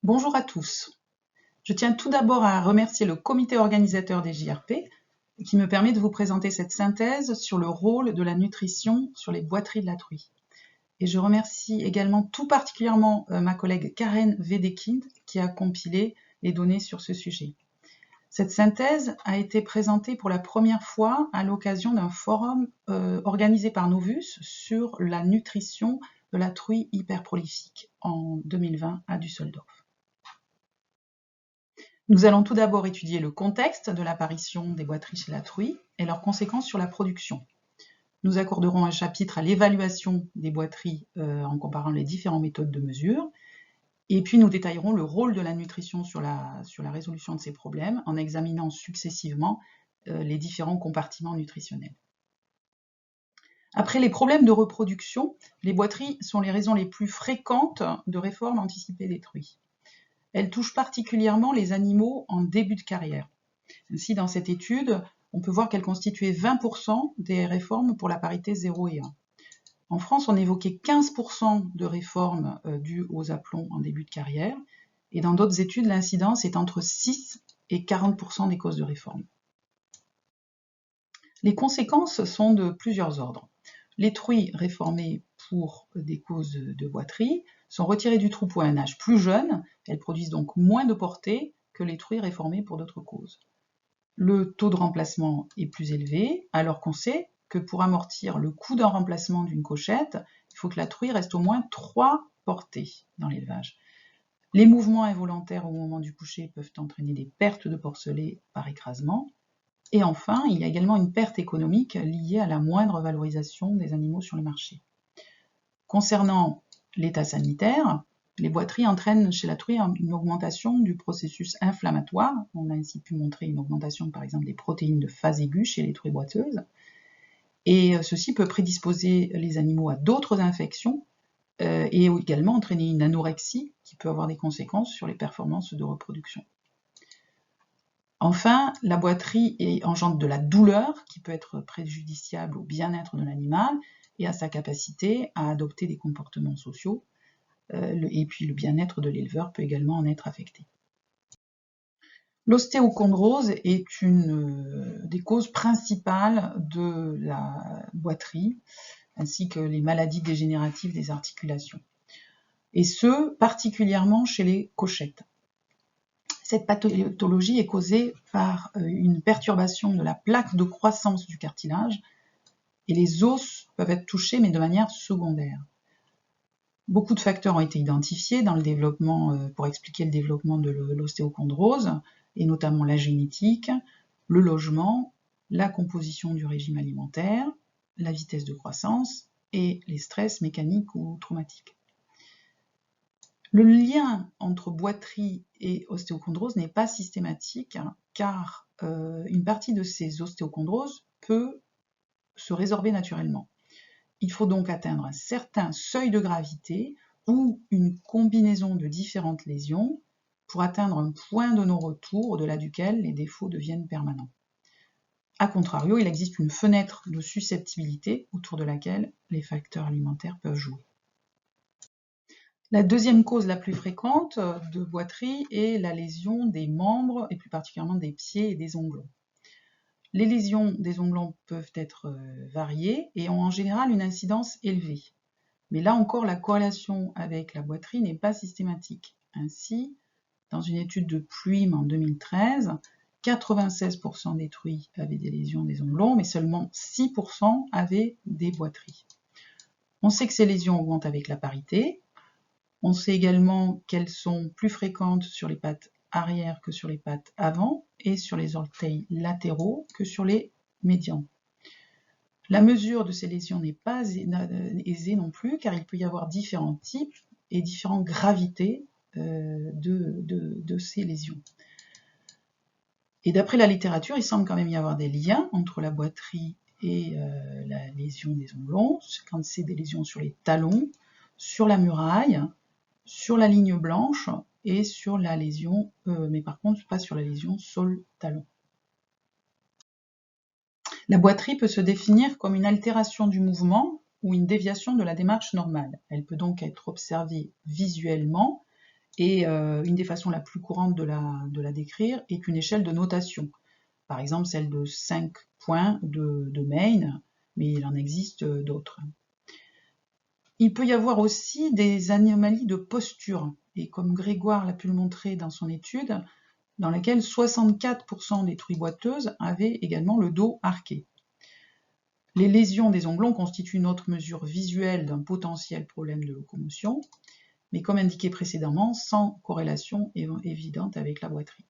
Bonjour à tous. Je tiens tout d'abord à remercier le comité organisateur des JRP qui me permet de vous présenter cette synthèse sur le rôle de la nutrition sur les boiteries de la truie. Et je remercie également tout particulièrement ma collègue Karen Wedekind qui a compilé les données sur ce sujet. Cette synthèse a été présentée pour la première fois à l'occasion d'un forum organisé par Novus sur la nutrition de la truie hyperprolifique en 2020 à Düsseldorf. Nous allons tout d'abord étudier le contexte de l'apparition des boiteries chez la truie et leurs conséquences sur la production. Nous accorderons un chapitre à l'évaluation des boiteries en comparant les différentes méthodes de mesure. Et puis nous détaillerons le rôle de la nutrition sur la résolution de ces problèmes en examinant successivement les différents compartiments nutritionnels. Après les problèmes de reproduction, les boiteries sont les raisons les plus fréquentes de réformes anticipées des truies. Elles touchent particulièrement les animaux en début de carrière. Ainsi, dans cette étude, on peut voir qu'elles constituaient 20% des réformes pour la parité 0 et 1. En France, on évoquait 15% de réformes dues aux aplombs en début de carrière, et dans d'autres études, l'incidence est entre 6 et 40% des causes de réforme. Les conséquences sont de plusieurs ordres. Les truies réformées pour des causes de boiterie sont retirées du troupeau à un âge plus jeune, elles produisent donc moins de portée que les truies réformées pour d'autres causes. Le taux de remplacement est plus élevé, alors qu'on sait que pour amortir le coût d'un remplacement d'une cochette, il faut que la truie reste au moins 3 portées dans l'élevage. Les mouvements involontaires au moment du coucher peuvent entraîner des pertes de porcelets par écrasement. Et enfin, il y a également une perte économique liée à la moindre valorisation des animaux sur le marché. Concernant l'état sanitaire, les boiteries entraînent chez la truie une augmentation du processus inflammatoire. On a ainsi pu montrer une augmentation, par exemple, des protéines de phase aiguë chez les truies boiteuses. Et ceci peut prédisposer les animaux à d'autres infections et également entraîner une anorexie qui peut avoir des conséquences sur les performances de reproduction. Enfin, la boiterie engendre de la douleur qui peut être préjudiciable au bien-être de l'animal et à sa capacité à adopter des comportements sociaux. Et puis le bien-être de l'éleveur peut également en être affecté. L'ostéochondrose est une des causes principales de la boiterie, ainsi que les maladies dégénératives des articulations, et ce, particulièrement chez les cochettes. Cette pathologie est causée par une perturbation de la plaque de croissance du cartilage, et les os peuvent être touchés, mais de manière secondaire. Beaucoup de facteurs ont été identifiés dans le développement, pour expliquer le développement de l'ostéochondrose, et notamment la génétique, le logement, la composition du régime alimentaire, la vitesse de croissance et les stress mécaniques ou traumatiques. Le lien entre boiterie et ostéochondrose n'est pas systématique, car une partie de ces ostéochondroses peut se résorber naturellement. Il faut donc atteindre un certain seuil de gravité ou une combinaison de différentes lésions pour atteindre un point de non-retour au-delà duquel les défauts deviennent permanents. A contrario, il existe une fenêtre de susceptibilité autour de laquelle les facteurs alimentaires peuvent jouer. La deuxième cause la plus fréquente de boiterie est la lésion des membres, et plus particulièrement des pieds et des ongles. Les lésions des ongles peuvent être variées et ont en général une incidence élevée. Mais là encore, la corrélation avec la boiterie n'est pas systématique. Ainsi, dans une étude de Pluim en 2013, 96% des truies avaient des lésions des ongles, mais seulement 6% avaient des boiteries. On sait que ces lésions augmentent avec la parité. On sait également qu'elles sont plus fréquentes sur les pattes arrière que sur les pattes avant et sur les orteils latéraux que sur les médians. La mesure de ces lésions n'est pas aisée non plus, car il peut y avoir différents types et différentes gravités de ces lésions. Et d'après la littérature, il semble quand même y avoir des liens entre la boiterie et la lésion des ongles, quand c'est des lésions sur les talons, sur la muraille, sur la ligne blanche et sur la lésion, mais par contre pas sur la lésion sol-talon. La boiterie peut se définir comme une altération du mouvement ou une déviation de la démarche normale. Elle peut donc être observée visuellement Et une des façons la plus courantes de la décrire est une échelle de notation. Par exemple, celle de 5 points de Main, mais il en existe d'autres. Il peut y avoir aussi des anomalies de posture, et comme Grégoire l'a pu le montrer dans son étude, dans laquelle 64% des truies boiteuses avaient également le dos arqué. Les lésions des ongles constituent une autre mesure visuelle d'un potentiel problème de locomotion, mais comme indiqué précédemment, sans corrélation évidente avec la boiterie.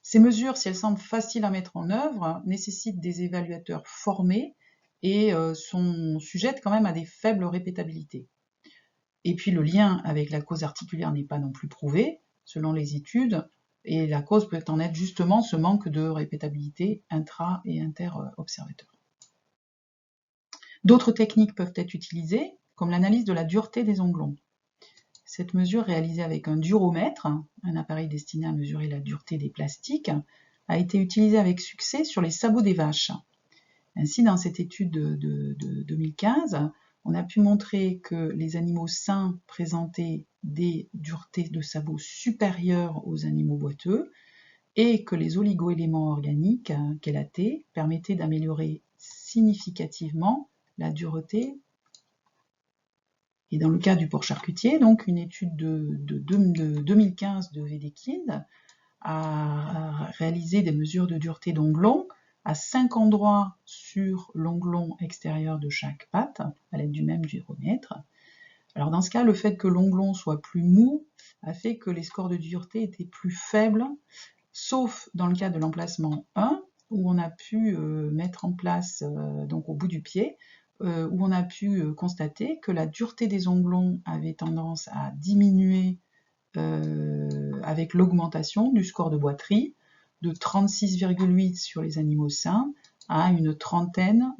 Ces mesures, si elles semblent faciles à mettre en œuvre, nécessitent des évaluateurs formés et sont sujettes quand même à des faibles répétabilités. Et puis le lien avec la cause articulaire n'est pas non plus prouvé, selon les études, et la cause peut en être justement ce manque de répétabilité intra- et inter-observateur. D'autres techniques peuvent être utilisées, comme l'analyse de la dureté des onglons. Cette mesure, réalisée avec un duromètre, un appareil destiné à mesurer la dureté des plastiques, a été utilisée avec succès sur les sabots des vaches. Ainsi, dans cette étude de 2015, on a pu montrer que les animaux sains présentaient des duretés de sabots supérieures aux animaux boiteux et que les oligoéléments organiques chélatés permettaient d'améliorer significativement la dureté. Et dans le cas du porc charcutier, donc une étude de 2015 de Wedekind a réalisé des mesures de dureté d'onglons à 5 endroits sur l'onglon extérieur de chaque patte, à l'aide du même duromètre. Alors dans ce cas, le fait que l'onglon soit plus mou a fait que les scores de dureté étaient plus faibles, sauf dans le cas de l'emplacement 1, où on a pu mettre en place, donc au bout du pied, où on a pu constater que la dureté des onglons avait tendance à diminuer avec l'augmentation du score de boiterie, de 36,8 sur les animaux sains à une trentaine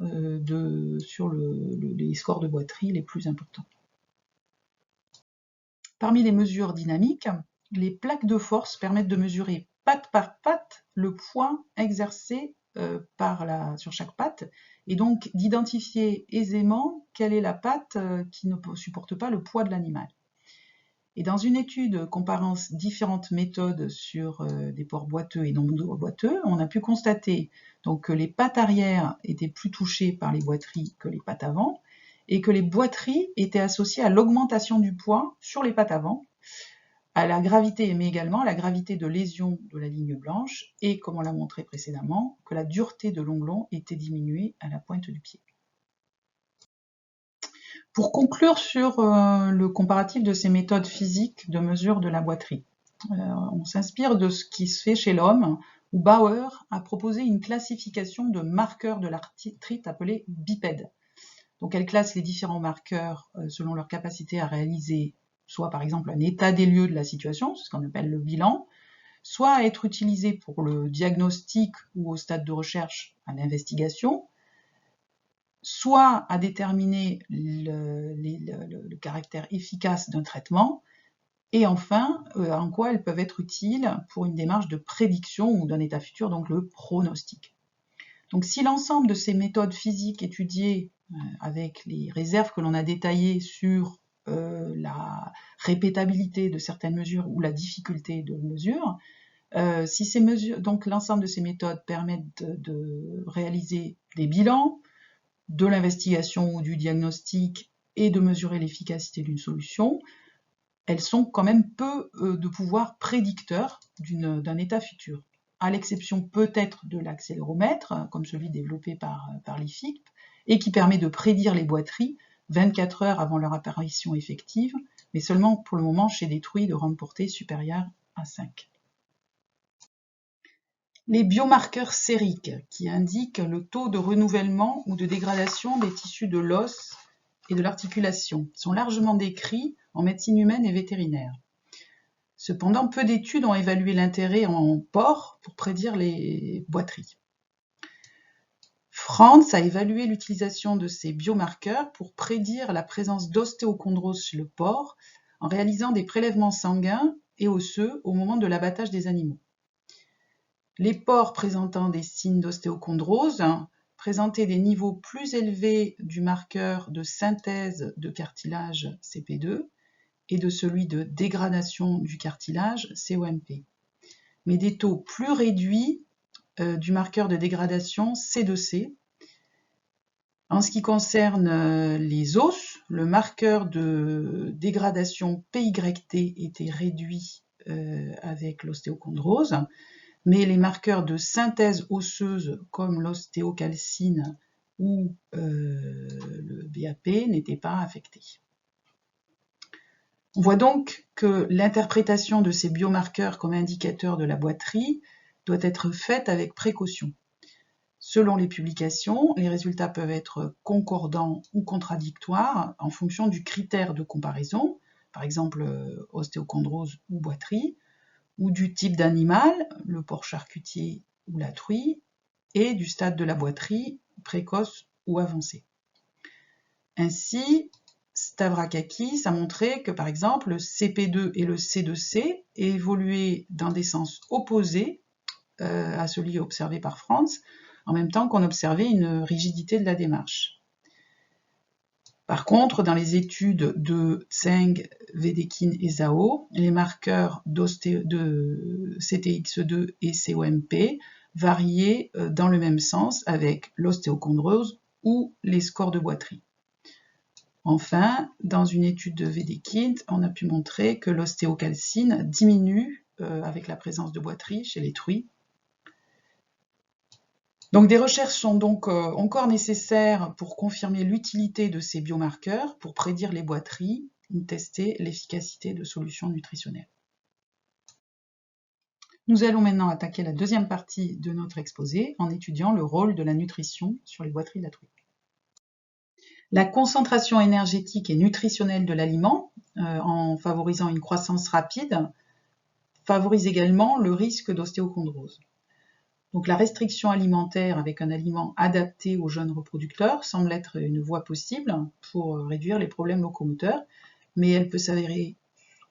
sur les scores de boiterie les plus importants. Parmi les mesures dynamiques, les plaques de force permettent de mesurer patte par patte le poids exercé sur chaque patte et donc d'identifier aisément quelle est la patte qui ne supporte pas le poids de l'animal. Et dans une étude comparant différentes méthodes sur des porcs boiteux et non boiteux, on a pu constater donc, que les pattes arrière étaient plus touchées par les boiteries que les pattes avant, et que les boiteries étaient associées à l'augmentation du poids sur les pattes avant, à la gravité, mais également à la gravité de lésion de la ligne blanche, et comme on l'a montré précédemment, que la dureté de l'onglon était diminuée à la pointe du pied. Pour conclure sur le comparatif de ces méthodes physiques de mesure de la boiterie, on s'inspire de ce qui se fait chez l'homme, où Bauer a proposé une classification de marqueurs de l'arthrite appelée bipède. Donc elle classe les différents marqueurs selon leur capacité à réaliser soit par exemple un état des lieux de la situation, ce qu'on appelle le bilan, soit à être utilisé pour le diagnostic ou au stade de recherche à l'investigation, soit à déterminer le caractère efficace d'un traitement, et enfin, en quoi elles peuvent être utiles pour une démarche de prédiction ou d'un état futur, donc le pronostic. Donc si l'ensemble de ces méthodes physiques étudiées avec les réserves que l'on a détaillées sur la répétabilité de certaines mesures ou la difficulté de mesure, si ces mesures, donc l'ensemble de ces méthodes permettent de réaliser des bilans, de l'investigation ou du diagnostic et de mesurer l'efficacité d'une solution, elles sont quand même peu de pouvoir prédicteur d'un état futur, à l'exception peut-être de l'accéléromètre, comme celui développé par l'IFIP, et qui permet de prédire les boiteries 24 heures avant leur apparition effective, mais seulement pour le moment chez des truies de rang de portée supérieure à 5. Les biomarqueurs sériques, qui indiquent le taux de renouvellement ou de dégradation des tissus de l'os et de l'articulation, sont largement décrits en médecine humaine et vétérinaire. Cependant, peu d'études ont évalué l'intérêt en porc pour prédire les boiteries. Franz a évalué l'utilisation de ces biomarqueurs pour prédire la présence d'ostéochondrose chez le porc en réalisant des prélèvements sanguins et osseux au moment de l'abattage des animaux. Les porcs présentant des signes d'ostéochondrose présentaient des niveaux plus élevés du marqueur de synthèse de cartilage CP2 et de celui de dégradation du cartilage, COMP, mais des taux plus réduits du marqueur de dégradation C2C. En ce qui concerne les os, le marqueur de dégradation PYT était réduit avec l'ostéochondrose, mais les marqueurs de synthèse osseuse comme l'ostéocalcine ou le BAP n'étaient pas affectés. On voit donc que l'interprétation de ces biomarqueurs comme indicateurs de la boiterie doit être faite avec précaution. Selon les publications, les résultats peuvent être concordants ou contradictoires en fonction du critère de comparaison, par exemple ostéochondrose ou boiterie, ou du type d'animal, le porc charcutier ou la truie, et du stade de la boiterie, précoce ou avancé. Ainsi, Stavrakakis a montré que, par exemple, le CP2 et le C2C évoluaient dans des sens opposés à celui observé par Franz, en même temps qu'on observait une rigidité de la démarche. Par contre, dans les études de Tseng, Wedekind et Zhao, les marqueurs de CTX2 et COMP variaient dans le même sens avec l'ostéochondrose ou les scores de boiterie. Enfin, dans une étude de Wedekind, on a pu montrer que l'ostéocalcine diminue avec la présence de boiterie chez les truies. Donc des recherches sont donc encore nécessaires pour confirmer l'utilité de ces biomarqueurs, pour prédire les boiteries ou tester l'efficacité de solutions nutritionnelles. Nous allons maintenant attaquer la deuxième partie de notre exposé en étudiant le rôle de la nutrition sur les boiteries de la truie. La concentration énergétique et nutritionnelle de l'aliment, en favorisant une croissance rapide, favorise également le risque d'ostéochondrose. Donc la restriction alimentaire avec un aliment adapté aux jeunes reproducteurs semble être une voie possible pour réduire les problèmes locomoteurs, mais elle peut s'avérer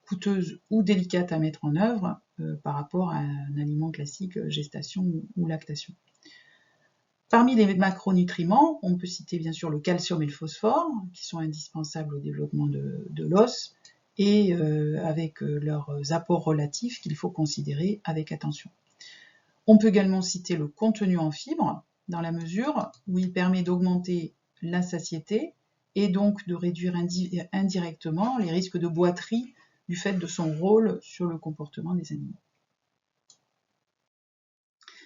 coûteuse ou délicate à mettre en œuvre par rapport à un aliment classique, gestation ou lactation. Parmi les macronutriments, on peut citer bien sûr le calcium et le phosphore, qui sont indispensables au développement de l'os, et avec leurs apports relatifs qu'il faut considérer avec attention. On peut également citer le contenu en fibres, dans la mesure où il permet d'augmenter la satiété et donc de réduire indirectement les risques de boiterie du fait de son rôle sur le comportement des animaux.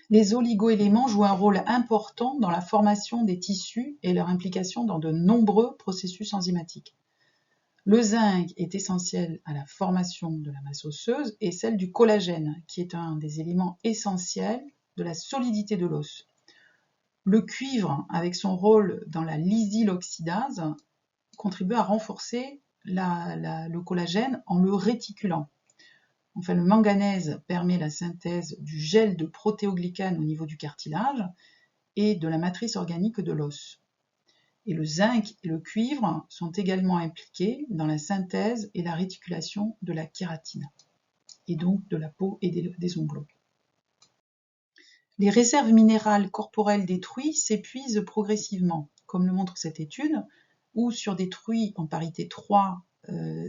Les oligoéléments jouent un rôle important dans la formation des tissus et leur implication dans de nombreux processus enzymatiques. Le zinc est essentiel à la formation de la masse osseuse et celle du collagène, qui est un des éléments essentiels de la solidité de l'os. Le cuivre, avec son rôle dans la lysyloxydase, contribue à renforcer le collagène en le réticulant. Enfin, le manganèse permet la synthèse du gel de protéoglycane au niveau du cartilage et de la matrice organique de l'os. Et le zinc et le cuivre sont également impliqués dans la synthèse et la réticulation de la kératine, et donc de la peau et des ongles. Les réserves minérales corporelles des truies s'épuisent progressivement, comme le montre cette étude, où sur des truies en parité 3,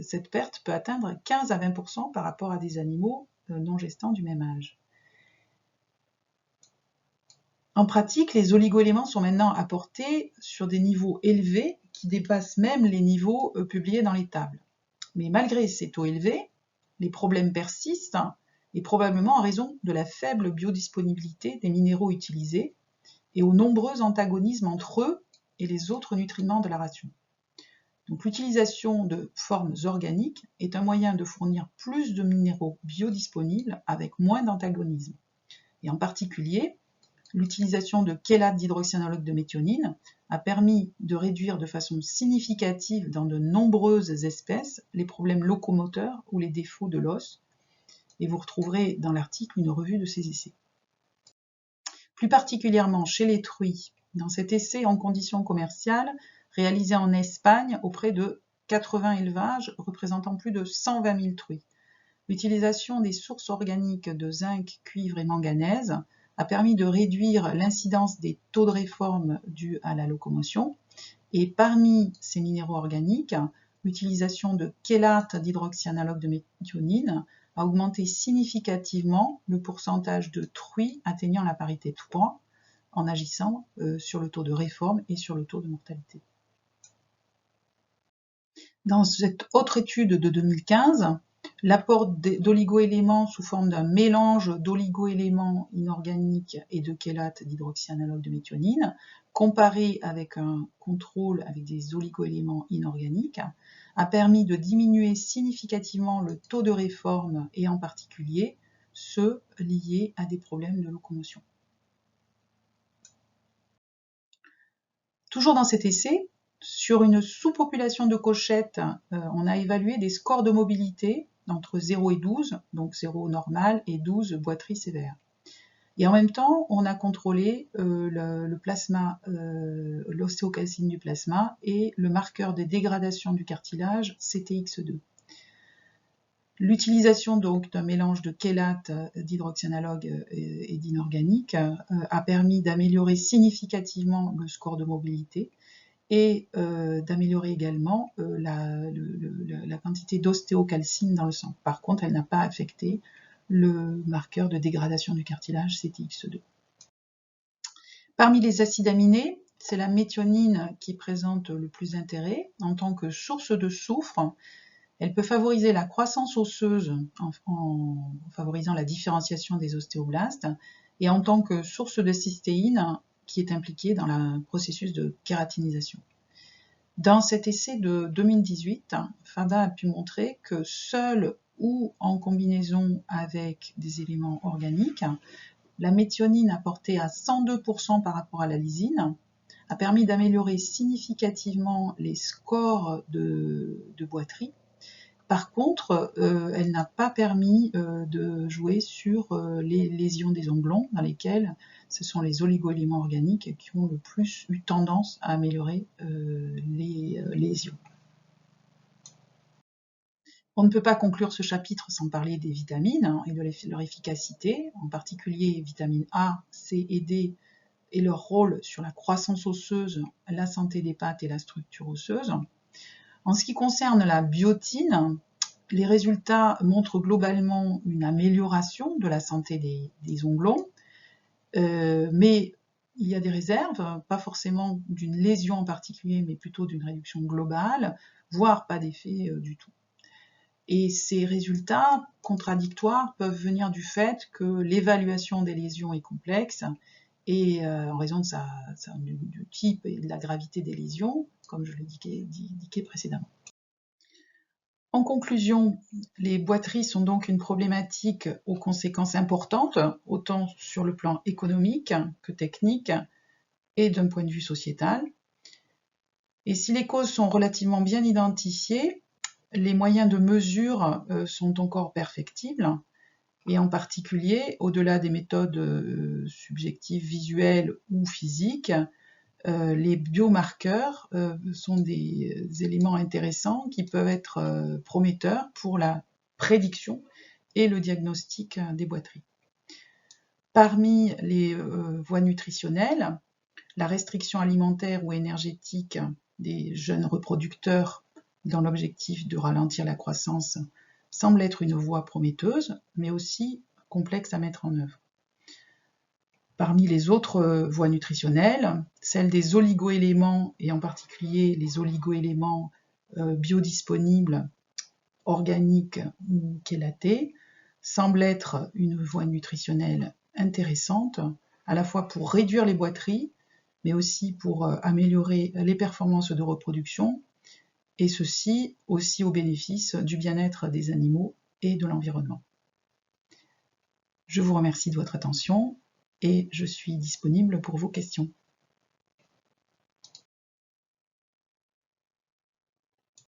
cette perte peut atteindre 15 à 20% par rapport à des animaux non gestants du même âge. En pratique, les oligoéléments sont maintenant apportés sur des niveaux élevés qui dépassent même les niveaux publiés dans les tables. Mais malgré ces taux élevés, les problèmes persistent, et probablement en raison de la faible biodisponibilité des minéraux utilisés et aux nombreux antagonismes entre eux et les autres nutriments de la ration. Donc l'utilisation de formes organiques est un moyen de fournir plus de minéraux biodisponibles avec moins d'antagonismes. Et en particulier, l'utilisation de chélate d'hydroxyanologue de méthionine a permis de réduire de façon significative dans de nombreuses espèces les problèmes locomoteurs ou les défauts de l'os, et vous retrouverez dans l'article une revue de ces essais. Plus particulièrement chez les truies, dans cet essai en conditions commerciales réalisé en Espagne auprès de 80 élevages représentant plus de 120 000 truies, l'utilisation des sources organiques de zinc, cuivre et manganèse a permis de réduire l'incidence des taux de réforme dus à la locomotion, et parmi ces minéraux organiques, l'utilisation de chélate d'hydroxyanalogue de méthionine a augmenté significativement le pourcentage de truies atteignant la parité 3 en agissant sur le taux de réforme et sur le taux de mortalité. Dans cette autre étude de 2015, l'apport d'oligoéléments sous forme d'un mélange d'oligoéléments inorganiques et de chélate d'hydroxyanalogue de méthionine, comparé avec un contrôle avec des oligoéléments inorganiques, a permis de diminuer significativement le taux de réforme et en particulier ceux liés à des problèmes de locomotion. Toujours dans cet essai, sur une sous-population de cochettes, on a évalué des scores de mobilité entre 0 et 12, donc 0 normal et 12 boiterie sévère. Et en même temps, on a contrôlé le plasma, l'ostéocalcine du plasma et le marqueur de dégradation du cartilage CTX2. L'utilisation donc d'un mélange de chélate d'hydroxyanalogue et d'inorganique a permis d'améliorer significativement le score de mobilité et d'améliorer également la quantité d'ostéocalcine dans le sang. Par contre, elle n'a pas affecté le marqueur de dégradation du cartilage CTX2. Parmi les acides aminés, c'est la méthionine qui présente le plus d'intérêt. En tant que source de soufre, elle peut favoriser la croissance osseuse en favorisant la différenciation des ostéoblastes et en tant que source de cystéine qui est impliquée dans le processus de kératinisation. Dans cet essai de 2018, Fada a pu montrer que seule ou en combinaison avec des éléments organiques, la méthionine apportée à 102% par rapport à la lysine a permis d'améliorer significativement les scores de boiterie. Par contre, elle n'a pas permis de jouer sur les lésions des onglons, dans lesquelles ce sont les oligoéléments organiques qui ont le plus eu tendance à améliorer les lésions. On ne peut pas conclure ce chapitre sans parler des vitamines et de leur efficacité, en particulier vitamines A, C et D, et leur rôle sur la croissance osseuse, la santé des pattes et la structure osseuse. En ce qui concerne la biotine, les résultats montrent globalement une amélioration de la santé des onglons, mais il y a des réserves, pas forcément d'une lésion en particulier, mais plutôt d'une réduction globale, voire pas d'effet du tout. Et ces résultats contradictoires peuvent venir du fait que l'évaluation des lésions est complexe et en raison de du type et de la gravité des lésions, comme je l'ai indiqué précédemment. En conclusion, les boiteries sont donc une problématique aux conséquences importantes, autant sur le plan économique que technique et d'un point de vue sociétal. Et si les causes sont relativement bien identifiées, les moyens de mesure sont encore perfectibles, et en particulier, au-delà des méthodes subjectives, visuelles ou physiques, les biomarqueurs sont des éléments intéressants qui peuvent être prometteurs pour la prédiction et le diagnostic des boiteries. Parmi les voies nutritionnelles, la restriction alimentaire ou énergétique des jeunes reproducteurs dans l'objectif de ralentir la croissance semble être une voie prometteuse, mais aussi complexe à mettre en œuvre. Parmi les autres voies nutritionnelles, celle des oligoéléments, et en particulier les oligoéléments biodisponibles, organiques ou chélatés, semble être une voie nutritionnelle intéressante, à la fois pour réduire les boiteries, mais aussi pour améliorer les performances de reproduction, et ceci aussi au bénéfice du bien-être des animaux et de l'environnement. Je vous remercie de votre attention et je suis disponible pour vos questions.